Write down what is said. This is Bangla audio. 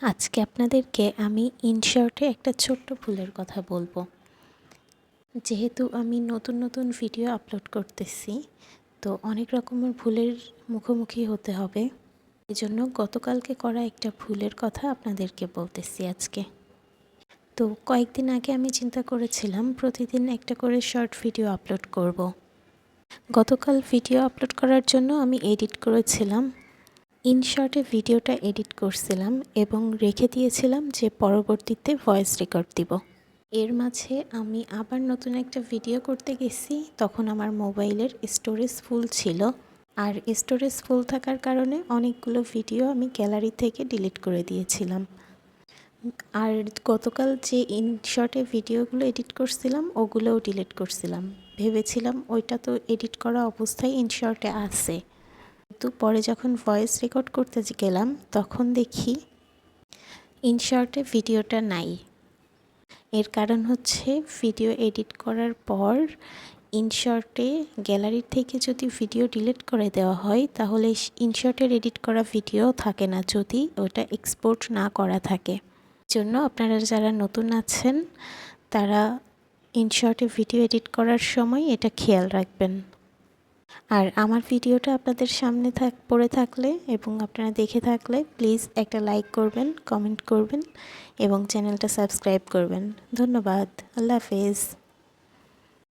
আজকে আপনাদেরকে আমি ইনশর্টে একটা ছোট্ট ভুলের কথা বলবো। যেহেতু আমি নতুন ভিডিও আপলোড করতেছি, তো অনেক রকমের ভুলের মুখোমুখি হতে হবে। এজন্য গতকালকে করা একটা ভুলের কথা আপনাদেরকে বলতেছি আজকে। তো কয়েকদিন আগে আমি চিন্তা করেছিলাম প্রতিদিন একটা করে শর্ট ভিডিও আপলোড করব। গতকাল ভিডিও আপলোড করার জন্য আমি এডিট করেছিলাম। ইনশর্টে ভিডিওটা এডিট করছিলাম এবং রেখে দিয়েছিলাম যে পরবর্তীতে ভয়েস রেকর্ড দিব। এর মাঝে আমি আবার নতুন একটা ভিডিও করতে গেছি, তখন আমার মোবাইলের স্টোরেজ ফুল ছিল। আর স্টোরেজ ফুল থাকার কারণে অনেকগুলো ভিডিও আমি গ্যালারি থেকে ডিলিট করে দিয়েছিলাম। আর গতকাল যে ইনশর্টে ভিডিওগুলো এডিট করছিলাম ওগুলোও ডিলিট করছিলাম। ভেবেছিলাম ওইটা তো এডিট করা অবস্থায় ইনশর্টে আছে, কিন্তু পরে যখন ভয়েস রেকর্ড করতে গেলাম তখন দেখি ইনশর্টে ভিডিওটা নাই। এর কারণ হচ্ছে ভিডিও এডিট করার পর ইনশর্টে গ্যালারি থেকে যদি ভিডিও ডিলিট করে দেওয়া হয় তাহলে ইনশর্টের এডিট করা ভিডিও থাকে না, যদি ওটা এক্সপোর্ট না করা থাকে। জন্য আপনারা যারা নতুন আছেন তারা ইনশর্টে ভিডিও এডিট করার সময় এটা খেয়াল রাখবেন। আর আমার ভিডিওটা আপনাদের সামনে পড়ে থাকলে এবং আপনারা দেখে থাকলে প্লিজ একটা লাইক করবেন, কমেন্ট করবেন এবং চ্যানেলটা সাবস্ক্রাইব করবেন। ধন্যবাদ। আল্লাহ হাফেজ।